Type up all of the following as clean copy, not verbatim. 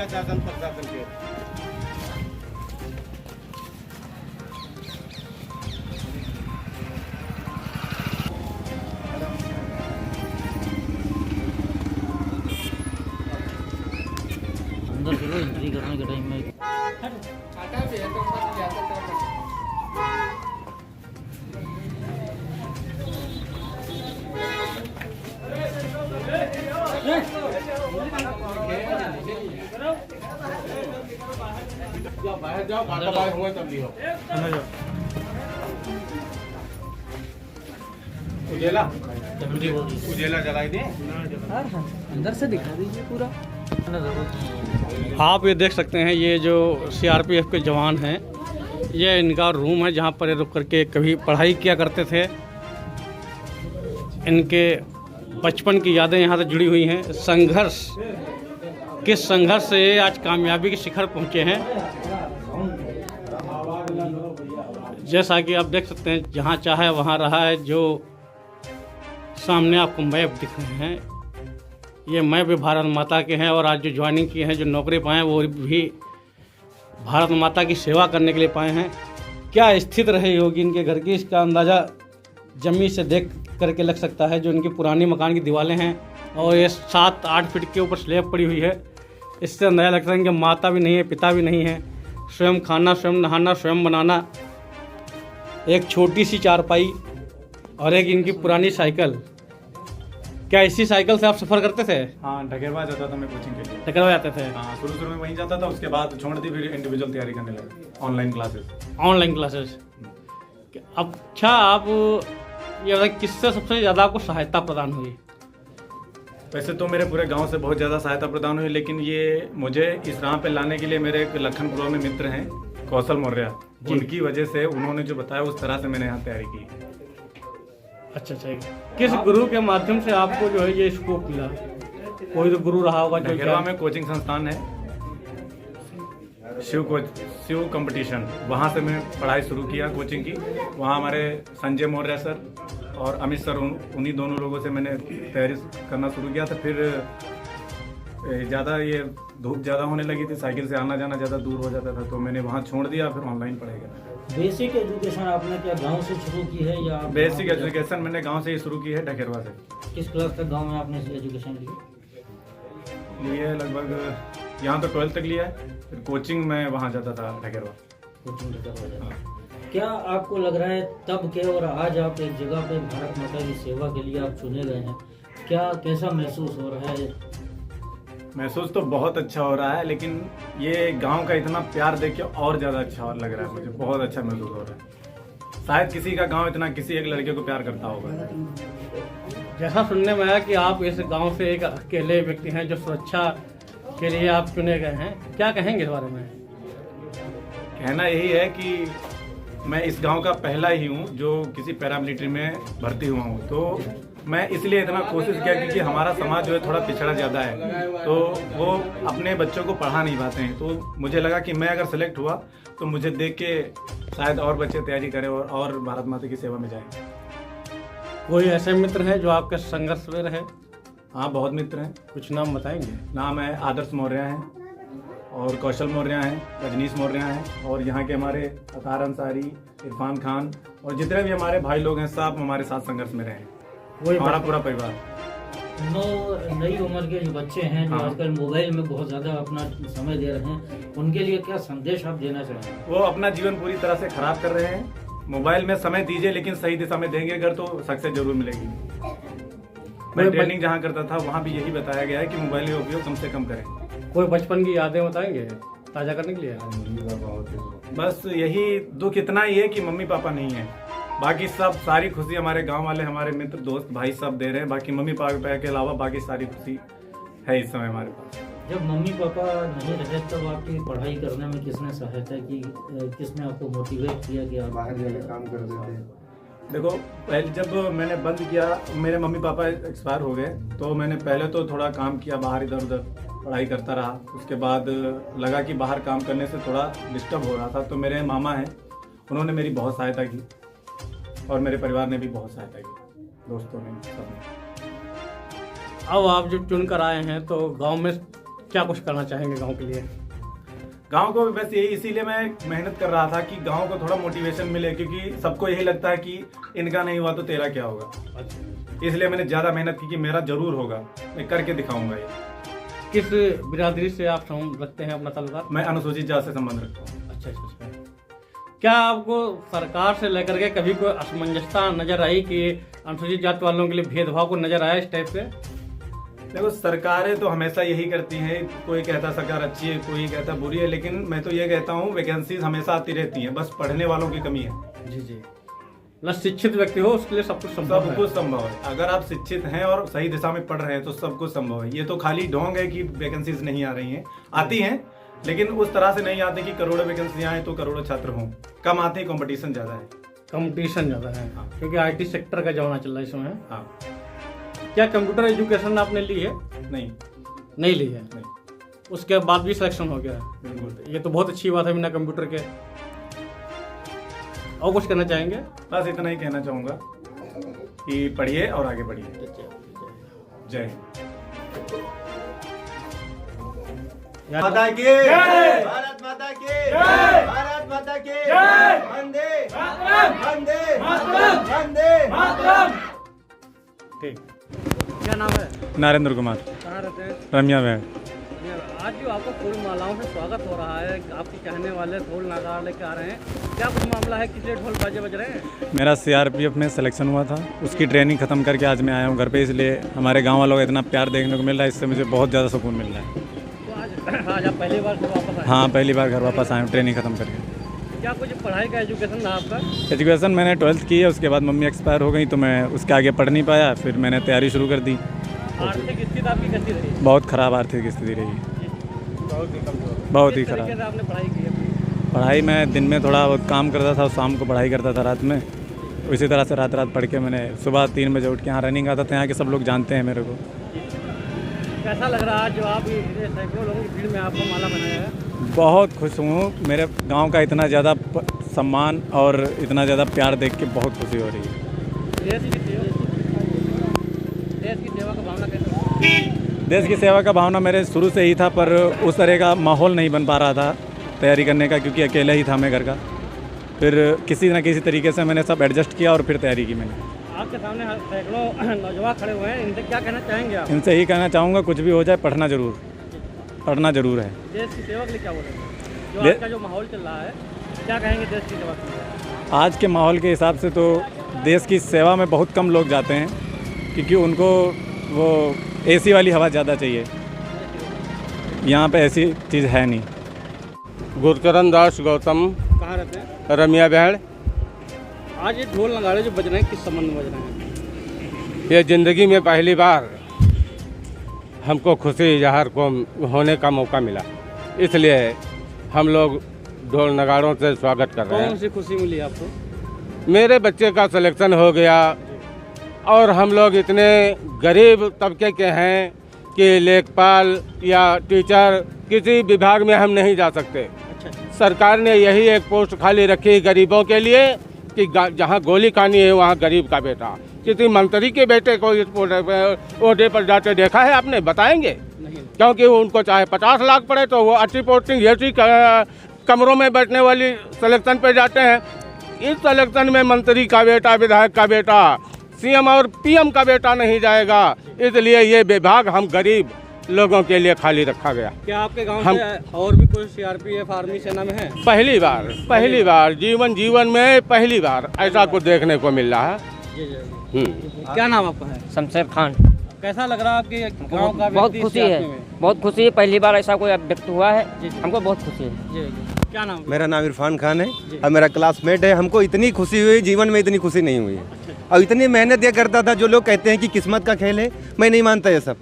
रहेगा शासन प्रशासन के। अंदर चलो, एंट्री करने के टाइम में बाहर जाओ, बाटा बाहर हुआ तब लियो। उजेला उजेला जलाई दे। अंदर से दिखा दीजिए पूरा। आप ये देख सकते हैं, ये जो सीआरपीएफ के जवान हैं, ये इनका रूम है जहाँ पर ये रुक करके कभी पढ़ाई किया करते थे। इनके बचपन की यादें यहाँ से जुड़ी हुई हैं। संघर्ष, किस संघर्ष से ये आज कामयाबी के शिखर पहुँचे हैं। जैसा कि आप देख सकते हैं, जहाँ चाहे वहाँ रहा है। जो सामने आपको मैप दिख रहे हैं, ये मैप भी भारत माता के हैं। और आज जो ज्वाइनिंग किए हैं, जो नौकरी पाए हैं, वो भी भारत माता की सेवा करने के लिए पाए हैं। क्या स्थिति रही होगी इनके घर की, इसका अंदाज़ा जमीन से देख करके लग सकता है। जो इनकी पुरानी मकान की दीवारें हैं और ये 7-8 फीट के ऊपर स्लैब पड़ी हुई है, इससे अंदाज़ा लगता है कि माता भी नहीं है, पिता भी नहीं है। स्वयं खाना, स्वयं नहाना, स्वयं बनाना, एक छोटी सी चारपाई और एक इनकी पुरानी साइकिल। क्या इसी साइकिल से आप सफ़र करते थे? हाँ, ढकेरवा जाता था मैं कोचिंग के लिए। ढकेरवा जाते थे? हाँ, शुरू में वहीं जाता था, उसके बाद छोड़ दी, फिर इंडिविजुअल तैयारी करने लगा, ऑनलाइन क्लासेस। Online classes. अच्छा, आप ये बताइए, किससे सबसे ज़्यादा आपको सहायता प्रदान हुई? वैसे तो मेरे पूरे गांव से बहुत ज़्यादा सहायता प्रदान हुई, लेकिन ये मुझे इस राह पे लाने के लिए मेरे एक लखनपुर में मित्र हैं, कौशल मौर्य, उनकी वजह से, उन्होंने जो बताया उस तरह से मैंने यहाँ तैयारी की। अच्छा, किस गुरु के माध्यम से आपको जो है ये स्कोप मिला? कोई तो गुरु रहा होगा जो? ढकेरवा में कोचिंग संस्थान है, शिव कंपटीशन, वहाँ से मैं पढ़ाई शुरू किया कोचिंग की। वहाँ हमारे संजय मौर्य सर और अमित सर, उन्हीं दोनों लोगों से मैंने तैयारी करना शुरू किया था। फिर ज़्यादा ये धूप ज़्यादा होने लगी थी, साइकिल से आना जाना ज़्यादा दूर हो जाता था, तो मैंने वहाँ छोड़ दिया, फिर ऑनलाइन पढ़ाई करा। बेसिक एजुकेशन आपने क्या गांव से शुरू की है या? बेसिक एजुकेशन मैंने गांव से ही शुरू की है, ढकेरवा से। किस क्लास तक गांव में आपने एजुकेशन ली? लिए लगभग यहाँ तो 12th तक लिया है, फिर कोचिंग में वहाँ जाता था ढकेरवा। कोचिंग ढकेरवा। क्या आपको लग रहा है तब के और आज आप एक जगह पे भारत माता की सेवा के लिए आप चुने गए हैं, क्या कैसा महसूस हो रहा है? महसूस तो बहुत अच्छा हो रहा है, लेकिन ये गांव का इतना प्यार देख के और ज़्यादा अच्छा और लग रहा है मुझे, बहुत अच्छा महसूस हो रहा है। शायद किसी का गांव इतना किसी एक लड़के को प्यार करता होगा। जैसा सुनने में आया कि आप इस गांव से एक अकेले व्यक्ति हैं जो सुरक्षा के लिए आप चुने गए हैं, क्या कहेंगे इस बारे में? कहना यही है कि मैं इस गांव का पहला ही हूं जो किसी पैरामिलिट्री में भर्ती हुआ हूं, तो मैं इसलिए इतना कोशिश किया क्योंकि हमारा समाज जो है थोड़ा पिछड़ा ज़्यादा है, तो वो अपने बच्चों को पढ़ा नहीं पाते हैं। तो मुझे लगा कि मैं अगर सेलेक्ट हुआ तो मुझे देख के शायद और बच्चे तैयारी करें और भारत माता की सेवा में जाएं। कोई ऐसे मित्र हैं जो आपके संघर्ष में रहे? हाँ, बहुत मित्र हैं। कुछ नाम बताएंगे? नाम है आदर्श मौर्य हैं और कौशल मौर्य हैं, रजनीश मौर्य हैं, और यहाँ के हमारे अतार अंसारी, इरफान खान और जितने भी हमारे भाई लोग हैं, सब हमारे साथ संघर्ष में रहे हैं। वही हमारा पूरा परिवार। नई उम्र के जो बच्चे हैं जो आजकल मोबाइल में बहुत ज़्यादा अपना समय दे रहे हैं, उनके लिए क्या संदेश आप देना चाहेंगे? वो अपना जीवन पूरी तरह से खराब कर रहे हैं। मोबाइल में समय दीजिए, लेकिन सही दिशा में देंगे अगर तो सक्सेस जरूर मिलेगी। मैं ट्रेनिंग जहाँ करता था वहाँ भी यही बताया गया है कि मोबाइल का उपयोग कम से कम करें। कोई बचपन की यादें बताएंगे ताज़ा करने के लिए? बस यही दुख इतना ही है कि मम्मी पापा नहीं है, बाकी सब सारी खुशी हमारे गांव वाले, हमारे मित्र, दोस्त, भाई सब दे रहे हैं। बाकी मम्मी पापा के अलावा बाकी सारी खुशी है इस समय हमारे पास। जब मम्मी पापा नहीं रहे तब आपकी पढ़ाई करने में किसने सहायता की, किसने आपको मोटिवेट किया कि आप बाहर जाके काम कर देते? देखो, पहले जब मैंने बंद किया, मेरे मम्मी पापा एक्सपायर हो गए, तो मैंने पहले तो थोड़ा काम किया बाहर, इधर उधर पढ़ाई करता रहा। उसके बाद लगा कि बाहर काम करने से थोड़ा डिस्टर्ब हो रहा था, तो मेरे मामा हैं, उन्होंने मेरी बहुत सहायता की और मेरे परिवार ने भी बहुत सहायता की, दोस्तों ने, सबने। अब आप जब चुन कर आए हैं तो गांव में क्या कुछ करना चाहेंगे गांव के लिए? गांव को बस यही, इसीलिए मैं मेहनत कर रहा था कि गांव को थोड़ा मोटिवेशन मिले, क्योंकि सबको यही लगता है कि इनका नहीं हुआ तो तेरा क्या होगा। इसलिए मैंने ज़्यादा मेहनत की कि मेरा जरूर होगा, मैं करके दिखाऊंगा ये। किस बिरादरी से आप रखते हैं अपना ताल्लुकात? मैं अनुसूचित जाति से संबंध रखता हूँ। अच्छा। क्या आपको सरकार से लेकर के कभी कोई असमंजसता नजर आई कि अनुसूचित जाति वालों के लिए भेदभाव को नजर आया इस टाइप से? देखो, सरकारें तो हमेशा यही करती हैं, कोई कहता सरकार अच्छी है, कोई कहता बुरी है, लेकिन मैं तो ये कहता हूँ वैकेंसीज हमेशा आती रहती हैं, बस पढ़ने वालों की कमी है। जी। न शिक्षित व्यक्ति हो उसके लिए सब कुछ संभव है। अगर आप शिक्षित हैं और सही दिशा में पढ़ रहे हैं तो सब कुछ संभव है। ये तो खाली ढोंग है कि वैकेंसीज नहीं आ रही हैं, आती हैं, लेकिन उस तरह से नहीं आती कि करोड़ों वैकेंसी आए तो करोड़ों छात्र हों। कम आती है, कंपटीशन ज्यादा है। कंपटीशन ज्यादा है। हाँ। क्योंकि IT सेक्टर का जमाना चल रहा है इस समय। हाँ। क्या कंप्यूटर एजुकेशन आपने ली है? नहीं ली है। नहीं। उसके बाद भी सिलेक्शन हो गया? बिल्कुल। ये तो बहुत अच्छी बात है बिना कंप्यूटर के। और कुछ कहना चाहेंगे? बस इतना ही कहना चाहूंगा कि पढ़िए और आगे बढ़िए। जय हिंद। माता की जय, भारत माता की जय, भारत माता की जय, वंदे वंदे वंदे मातरम। ठीक। क्या नाम है? नरेंद्र कुमार। कहाँ रहते हैं? रमिया में। आज जो आपको फूल मालाओं से स्वागत हो रहा है, आपके चाहने वाले ढोल नगाड़ा लेकर आ रहे हैं, क्या कुछ मामला है? किस लिए ढोल बाजे बज रहे हैं? मेरा CRPF में सिलेक्शन हुआ था, उसकी ट्रेनिंग खत्म करके आज मैं आया हूँ घर पे, इसलिए हमारे गांव वालों का इतना प्यार देखने को मिल रहा है, इससे मुझे बहुत ज़्यादा सुकून मिल रहा है। तो आज आप पहली बार घर वापस आए? हाँ, पहली बार घर वापस आया हूँ ट्रेनिंग खत्म करके। क्या कुछ पढ़ाई का एजुकेशन रहा आपका? एजुकेशन मैंने 12th की है, उसके बाद मम्मी एक्सपायर हो गई तो मैं उसके आगे पढ़ नहीं पाया, फिर मैंने तैयारी शुरू कर दी। आर्थिक स्थिति आपकी कैसी रही? बहुत ख़राब आर्थिक स्थिति रही, बहुत ही खराब। किस आपने पढ़ाई की है? पढ़ाई मैं दिन में थोड़ा बहुत काम करता था और शाम को पढ़ाई करता था रात में। इसी तरह से रात पढ़ के मैंने सुबह 3 बजे उठ के यहाँ रनिंग आता था। यहाँ के सब लोग जानते हैं मेरे को। कैसा लग रहा है जो आप सैकड़ों लोगों की भीड़ में आपको माला बनाया है? बहुत खुश हूँ। मेरे गांव का इतना ज़्यादा सम्मान और इतना ज़्यादा प्यार देख के बहुत खुशी हो रही है। देश की सेवा का भावना कैसे? देश की सेवा का भावना मेरे शुरू से ही था, पर उस तरह का माहौल नहीं बन पा रहा था तैयारी करने का, क्योंकि अकेला ही था मैं घर का। फिर किसी न किसी तरीके से मैंने सब एडजस्ट किया और फिर तैयारी की मैंने। आपके सामने सैकड़ों नौजवान खड़े हुए हैं, इनसे क्या कहना चाहेंगे आप? इनसे ही कहना चाहूँगा, कुछ भी हो जाए पढ़ना ज़रूर है। देश की सेवा के लिए क्या बोलेंगे? जो आज का जो माहौल चल रहा है, क्या कहेंगे देश की सेवा के लिए? आज के माहौल के हिसाब से तो देश की सेवा में बहुत कम लोग जाते हैं, क्योंकि उनको वो AC वाली हवा ज़्यादा चाहिए। यहाँ पे ऐसी चीज़ है नहीं। गुरचरण दास गौतम, कहाँ रहते हैं? रमिया बहड़। आज ये ढोल नगाड़े जो बज रहे हैं, किस संबंध में बज रहे हैं? ये ज़िंदगी में पहली बार हमको खुशी इजहार को होने का मौका मिला, इसलिए हम लोग ढोल नगाड़ों से स्वागत कर रहे हैं। कौन सी खुशी मिली आपको? मेरे बच्चे का सिलेक्शन हो गया और हम लोग इतने गरीब तबके के हैं कि लेखपाल या टीचर किसी विभाग में हम नहीं जा सकते। अच्छा। सरकार ने यही एक पोस्ट खाली रखी गरीबों के लिए कि जहाँ गोली खानी है वहाँ गरीब का बेटा। किसी मंत्री के बेटे को इस ओहदे पर जाते देखा है आपने? बताएंगे नहीं। क्योंकि उनको चाहे 50 लाख पड़े तो वो अच्छी पोस्टिंग ऐसी कमरों में बैठने वाली सिलेक्शन पे जाते हैं। इस सिलेक्शन में मंत्री का बेटा, विधायक का बेटा, CM और PM का बेटा नहीं जाएगा, इसलिए ये विभाग हम गरीब लोगों के लिए खाली रखा गया। क्या आपके गांव से और भी कोई CRPF आर्मी सेना में है? पहली बार जीवन में पहली बार ऐसा कुछ देखने को मिल रहा है। क्या नाम आपका है? शमशेर खान। कैसा लग रहा है आपके गांव का? बहुत खुशी है, बहुत खुशी है। पहली बार ऐसा कोई व्यक्त हुआ है, हमको बहुत खुशी है। जी। क्या नाम? मेरा नाम इरफान खान है और मेरा क्लासमेट है। हमको इतनी खुशी हुई, जीवन में इतनी खुशी नहीं हुई है। और इतनी मेहनत ये करता था। जो लोग कहते हैं कि किस्मत का खेल है, मैं नहीं मानता ये सब।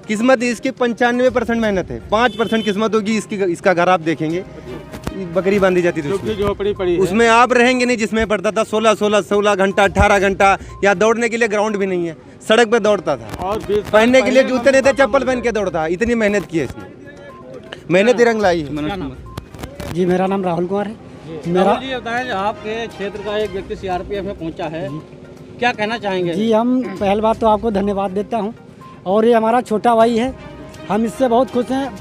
किस्मत इसकी 95% मेहनत है, 5% किस्मत होगी। इसका घर आप देखेंगे, बकरी बांधी जाती थी झोपड़ी पड़ी उसमें आप रहेंगे नहीं। जिसमें पड़ता था 16 घंटा, 18 घंटा। या दौड़ने के लिए ग्राउंड भी नहीं है, सड़क पे दौड़ता था और पहनने के लिए जूते नहीं थे, चप्पल पहन के दौड़ता। इतनी मेहनत की है इसने, मेहनत ही रंग लाई है। जी, मेरा नाम राहुल कुमार है। मेरा जी बताएं, आपके क्षेत्र का एक व्यक्ति CRPF में पहुंचा है, क्या कहना चाहेंगे? जी, हम पहली बात तो आपको धन्यवाद देता हूं। और ये हमारा छोटा भाई है, हम इससे बहुत खुश हैं।